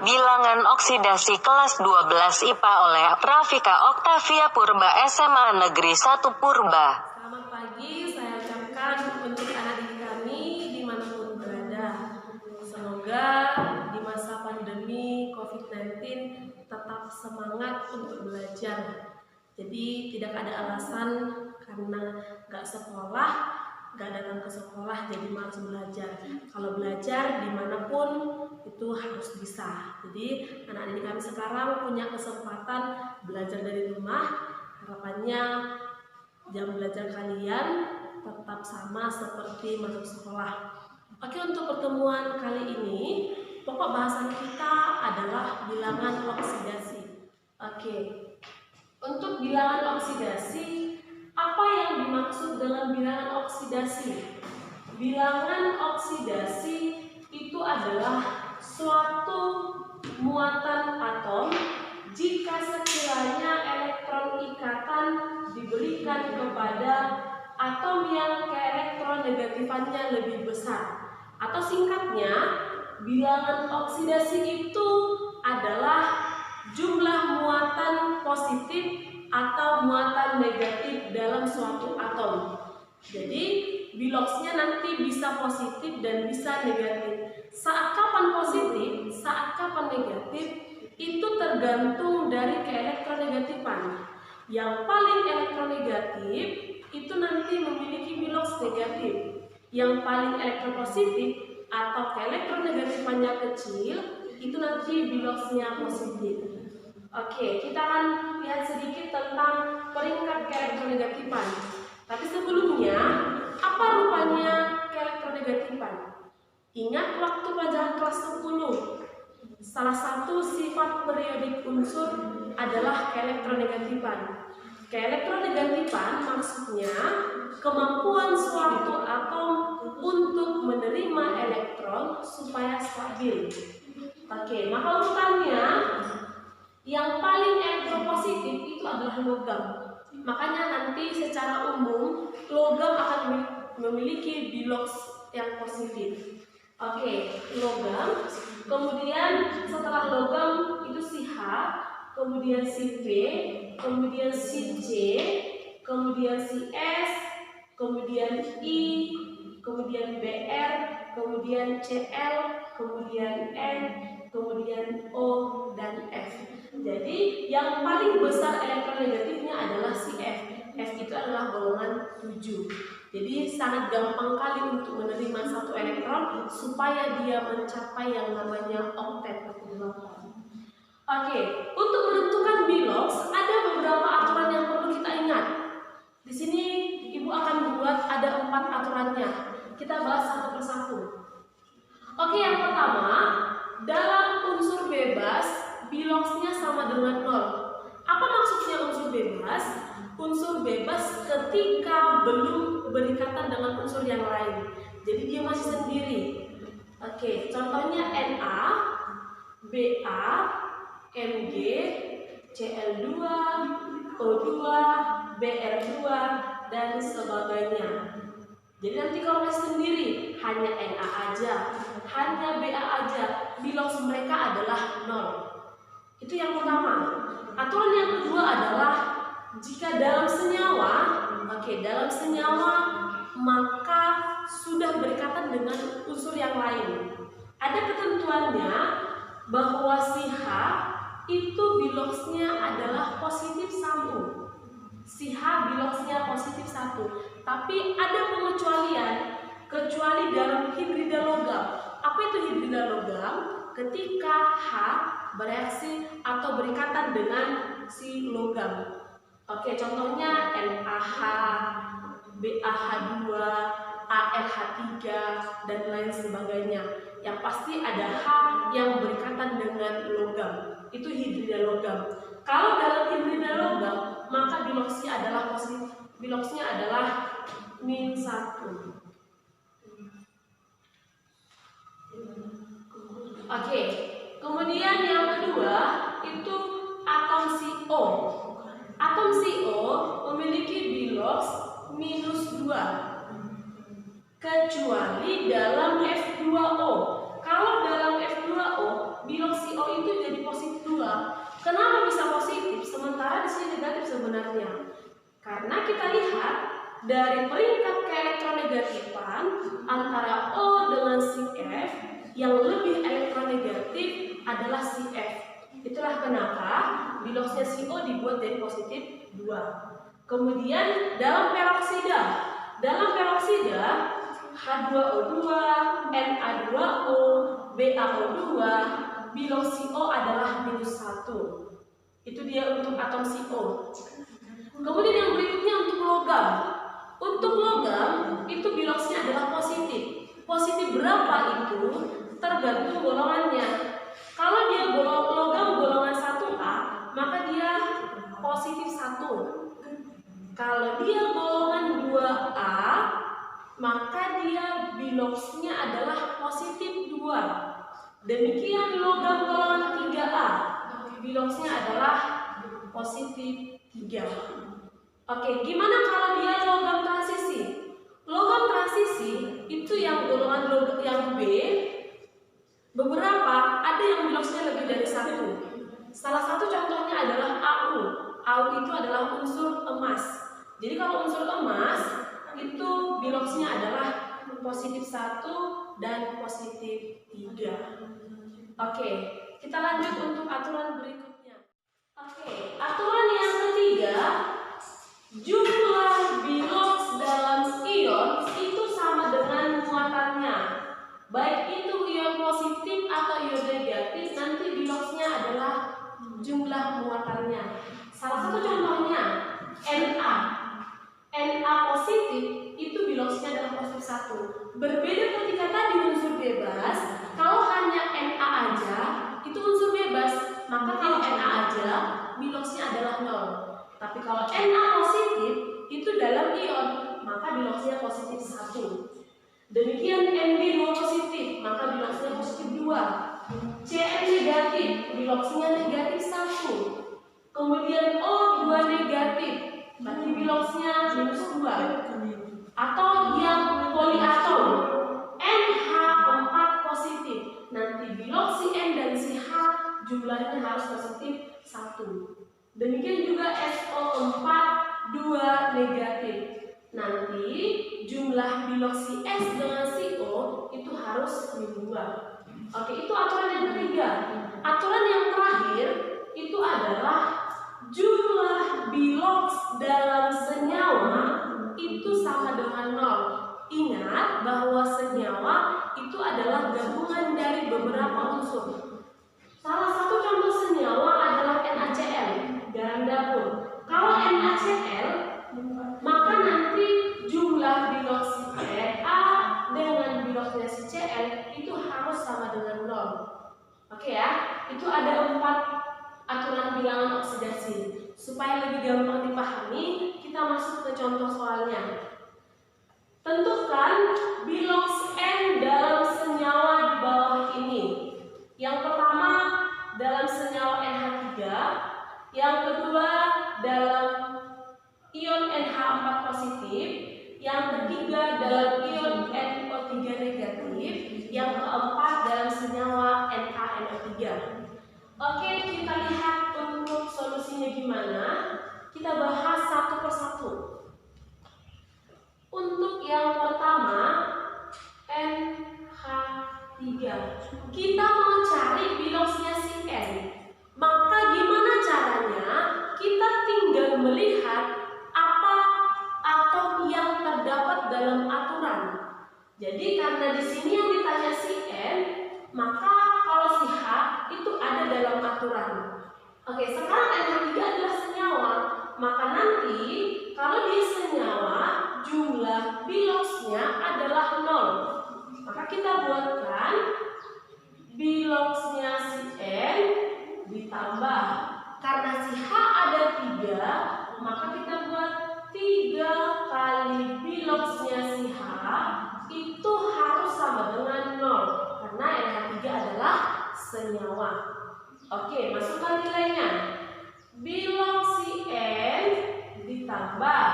Bilangan oksidasi kelas 12 IPA oleh Rafika Oktavia Purba SMA Negeri 1 Purba. Selamat pagi, saya ucapkan untuk anak didik kami dimanapun berada. Semoga di masa pandemi COVID-19 tetap semangat untuk belajar. Jadi tidak ada alasan karena nggak sekolah, nggak datang ke sekolah jadi malas belajar. Kalau belajar dimanapun itu harus bisa. Jadi anak didik kami sekarang punya kesempatan belajar dari rumah. Harapannya jam belajar kalian tetap sama seperti masuk sekolah. Oke, untuk pertemuan kali ini pokok bahasan kita adalah bilangan oksidasi. Oke, untuk bilangan oksidasi, apa yang dimaksud dengan bilangan oksidasi? Bilangan oksidasi itu adalah suatu muatan atom jika sekiranya elektron ikatan diberikan kepada atom yang keelektronegatifannya lebih besar. Atau singkatnya, bilangan oksidasi itu adalah jumlah muatan positif atau muatan negatif dalam suatu atom. Jadi biloxnya nanti bisa positif dan bisa negatif. Saat kapan positif, saat kapan negatif, itu tergantung dari keelektronegatifan. Yang paling elektronegatif itu nanti memiliki bilox negatif. Yang paling elektropositif atau keelektronegatifannya kecil itu nanti biloxnya positif. Oke, kita akan lihat sedikit tentang peringkat keelektronegatifan. Tapi sebelumnya, apa rupanya keelektronegatifan? Ingat waktu pelajaran kelas 10, salah satu sifat periodik unsur adalah keelektronegatifan. Keelektronegatifan maksudnya kemampuan suatu atom untuk menerima elektron supaya stabil. Oke, maka urutannya yang paling elektropositif itu adalah logam. Makanya nanti secara umum logam akan memiliki bilox yang positif. Oke, logam. Kemudian setelah logam itu si H, kemudian si B, kemudian si C, kemudian si S, kemudian I, kemudian BR, kemudian CL, kemudian N, kemudian O dan F. Jadi yang paling besar elektronegatifnya adalah si F. F itu adalah golongan 7. Jadi sangat gampang kali untuk menerima satu elektron supaya dia mencapai yang namanya oktet atau 8. Oke, untuk menentukan bilox ada beberapa aturan yang perlu kita ingat. Di sini Ibu akan membuat ada 4 aturannya. Kita bahas satu persatu. Oke, yang pertama, dalam unsur bebas biloxnya sama dengan 0. Apa maksudnya unsur bebas? Unsur bebas ketika belum berikatan dengan unsur yang lain. Jadi dia masih sendiri. Oke, contohnya Na, Ba, Mg, Cl2, O2, Br2 dan sebagainya. Jadi nanti kalau masih sendiri hanya Na aja, hanya Ba aja, bilox mereka adalah 0. Itu yang pertama. Aturan yang kedua adalah jika dalam senyawa, dalam senyawa maka sudah berikatan dengan unsur yang lain. Ada ketentuannya bahwa si H itu biloxnya adalah positif 1. Si H biloxnya positif 1. Tapi ada pengecualian, kecuali dalam hidrida logam. Apa itu hidrida logam? Ketika H bereaksi atau berikatan dengan si logam. Oke, contohnya NaH, BaH2, AlH3 dan lain sebagainya. Yang pasti ada H yang berikatan dengan logam. Itu hidrida logam. Kalau dalam hidrida logam, maka biloxnya adalah positif. Biloxnya adalah -1. Oke, kemudian yang kedua itu atom CO. Atom CO memiliki bilox -2 kecuali dalam F2O. Kalau dalam F2O bilox CO itu Kenapa bisa positif sementara di sini negatif sebenarnya? Karena kita lihat dari peringkat keelektronegatifan antara O dengan si F, yang lebih elektronegatif adalah si F. Itulah kenapa biloxnya si O dibuat dari positif 2. Kemudian dalam peroksida H2O2, Na2O, BaO2, bilox si O adalah -1. Itu dia untuk atom si O. Kemudian yang berikutnya untuk logam. Untuk logam itu biloxnya adalah positif. Positif berapa itu tergantung golongannya. Kalau dia logam golongan 1A, maka dia positif 1. Kalau dia golongan 2A, maka dia biloxnya adalah positif 2. Demikian logam golongan 3A, biloxnya adalah positif 3. Oke, gimana kalau dia logam transisi? Logam transisi itu yang golongan yang B, beberapa ada yang biloxnya lebih dari 1. Salah satu contohnya adalah AU. AU itu adalah unsur emas. Jadi kalau unsur emas itu biloxnya adalah positif 1 dan positif 3. Oke, kita lanjut untuk aturan berikutnya. Oke, aturan yang ketiga, jumlah bilox dalam ion itu sama dengan muatannya. Baik itu ion positif atau ion negatif, nanti biloxnya adalah jumlah muatannya. Salah satu contohnya Na positif itu biloxnya adalah positif 1. Berbeda ketika tadi unsur bebas, kalau hanya Na aja itu unsur bebas, maka kalau Na aja biloxnya adalah 0. Tapi kalau Na positif itu dalam ion, maka biloxnya positif 1. Demikian Mg2 positif, maka biloxnya positif 2. Cn negatif, biloxnya negatif 1. Kemudian O2 negatif, berarti biloxnya -2. Atau yang poliatom NH4 positif, nanti bilox si N dan si H jumlahnya harus positif 1. Demikian juga SO4 2 negatif, nanti jumlah bilox si S dengan si O itu harus -2. Oke, itu aturan yang ketiga. Aturan yang terakhir itu adalah jumlah bilox dalam senyawa itu sama dengan 0. Ingat bahwa senyawa itu adalah gabungan dari beberapa unsur. Salah satu contoh senyawa adalah NaCl, garam dapur. Kalau NaCl, maka nanti jumlah bilox Na dengan biloxnya si Cl itu harus sama dengan 0. Oke ya, itu ada 4 aturan bilangan oksidasi. Supaya lebih gampang dipahami, kita masuk ke contoh soalnya. Tentukan bilox N dalam senyawa di bawah ini. Yang pertama dalam senyawa NH3, yang kedua dalam ion NH4 positif, yang ketiga dalam ion NO3 negatif, yang keempat dalam senyawa NaNO3. Oke, kita lihat untuk solusinya gimana. Kita bahas satu persatu. Untuk yang pertama NH3, kita mau cari biloxnya si N. Maka gimana caranya? Kita tinggal melihat apa atom yang terdapat dalam aturan. Jadi karena di sini yang ditanya si N, maka kalau si H itu ada dalam aturan. Oke, sekarang NH3 adalah senyawa, maka nanti kalau dia senyawa jumlah biloxnya adalah 0. Maka kita buatkan biloxnya si N ditambah, karena si H ada 3, maka kita buat 3 kali biloxnya si H itu harus sama dengan 0, karena NH3 adalah senyawa. Oke, masukkan nilainya. Bilox si N ditambah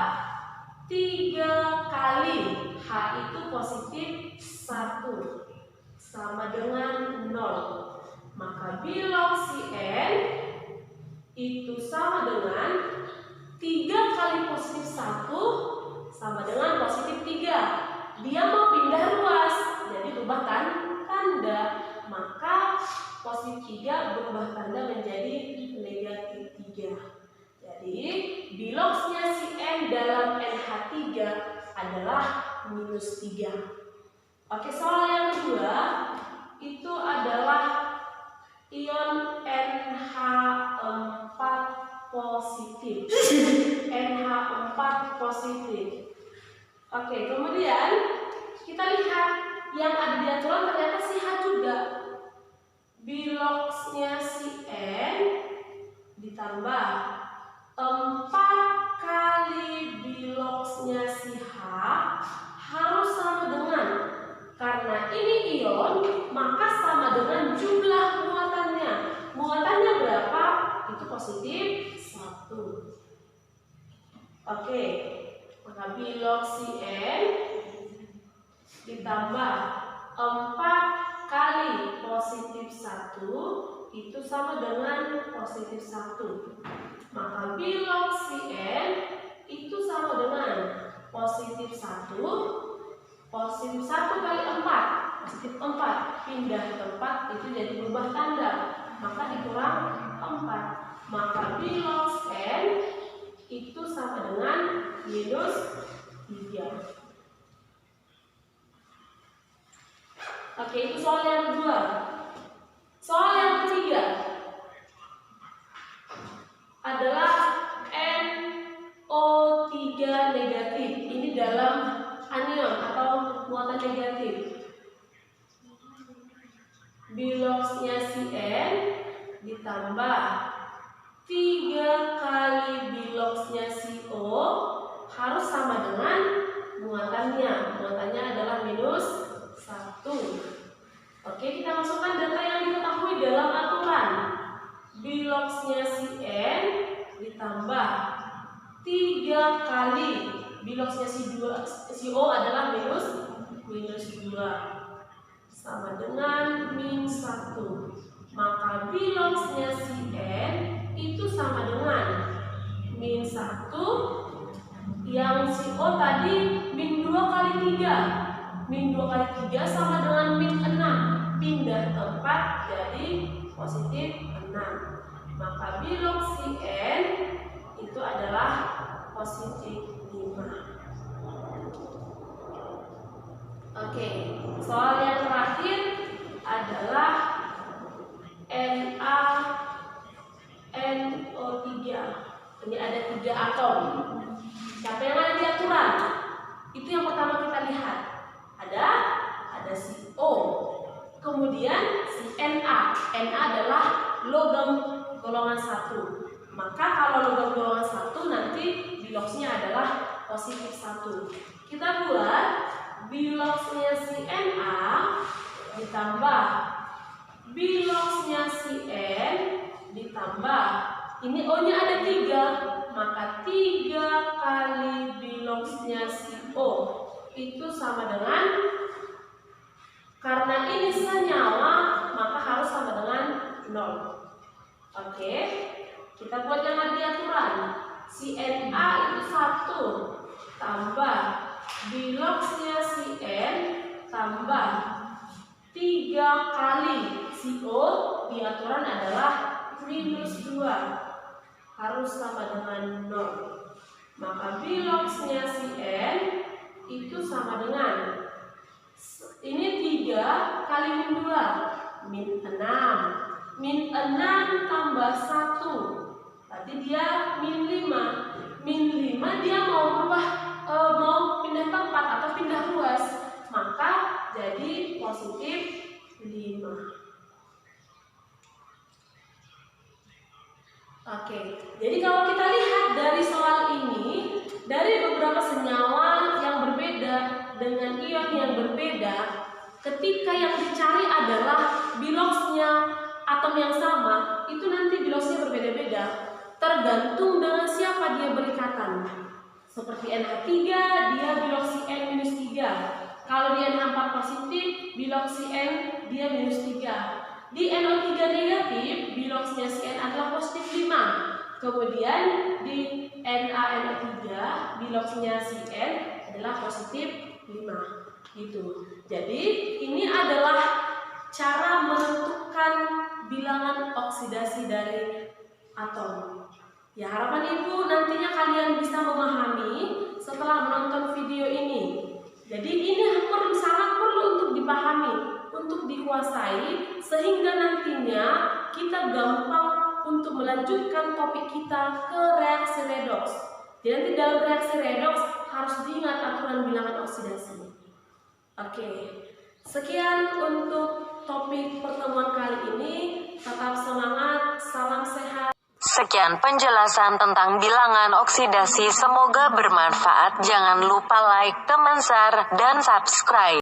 3 kali H itu positif 1 sama dengan 0. Maka bilox si N itu sama dengan 3 kali positif 1 sama dengan positif 3. Dia mau pindah ruas, jadi berubah tanda. Maka positif 3 berubah tanda menjadi negatif 3. Jadi biloksnya si N dalam NH3 adalah minus 3. Oke, soal yang kedua itu adalah ion NH4 positif. NH4 positif. Oke, kemudian kita lihat yang ada di aturan ternyata si H juga. Biloksnya si N ditambah 4 kali biloksnya si H harus sama dengan, karena ini ion maka sama dengan jumlah muatannya. Muatannya berapa? Itu positif 1. Oke, maka biloks si N ditambah 4 kali positif 1 itu sama dengan positif 1. Maka biloks si N itu sama dengan positif 1. Positif 1 kali 4, positif 4. Pindah tempat itu jadi berubah tanda. Maka dikurang 4. Maka biloks N itu sama dengan minus 3. Oke, itu soal yang kedua. Soal yang ketiga adalah NO3 negatif. Ini dalam anion atau muatan negatif. Biloksnya si N ditambah 3 kali biloksnya si O harus sama dengan muatannya. Muatannya adalah minus 1. Oke, kita masukkan data yang diketahui dalam aturan. Biloksnya si N ditambah 3 kali biloksnya si O adalah minus 2 sama dengan min 1. Maka biloksnya si N itu sama dengan min 1. Yang si O tadi min 2 kali 3. Min 2 kali 3 sama dengan min 6. Pindah tempat jadi positif 6. Maka biloks si N itu adalah positif 5. Oke, soal yang terakhir adalah NaNO3. Ini ada 3 atom. Siapa yang ada di aturan? Itu yang pertama kita lihat. Ada si O. Kemudian si Na. Na adalah logam golongan 1. Maka kalau logam golongan 1 nanti biloksnya adalah positif 1. Kita buat biloksnya si Na ditambah biloksnya si N ditambah, ini O-nya ada 3, maka 3 kali biloksnya si O itu sama dengan, karena ini senyawa maka harus sama dengan 0. Oke, kita buat yang ada di aturan. Si Na itu 1 tambah biloksnya si N tambah 3 kali si O di aturan adalah minus 2, harus sama dengan 0. Maka biloksnya si N itu sama dengan, ini 3 kali min 2 min 6. Min 6 tambah 1 tadi dia min 5. Min 5 dia mau berubah, mau pindah tempat atau pindah ruas, maka jadi positif 5. Oke, jadi kalau kita lihat dari soal ini, dari beberapa senyawa yang berbeda dengan ion yang berbeda, ketika yang dicari adalah biloksnya atom yang sama, itu nanti biloksnya berbeda-beda, tergantung dengan siapa dia berikatan. Seperti NH3, dia biloksi N minus 3. Kalau di NH4 positif, biloksi N dia minus 3. Di NO3 negatif, biloksnya si N adalah positif. positif 5. Kemudian di NaNO3 di log-nya si N adalah positif 5 gitu. Jadi ini adalah cara menentukan bilangan oksidasi dari atom. Ya, harapan Ibu nantinya kalian bisa memahami setelah menonton video ini. Jadi ini sangat perlu untuk dipahami, untuk dikuasai, sehingga nantinya kita gampang untuk melanjutkan topik kita ke reaksi redoks. Jadi nanti dalam reaksi redoks harus diingat aturan bilangan oksidasi. Oke, sekian untuk topik pertemuan kali ini. Tetap semangat, salam sehat. Sekian penjelasan tentang bilangan oksidasi, semoga bermanfaat. Jangan lupa like, comment, share, dan subscribe.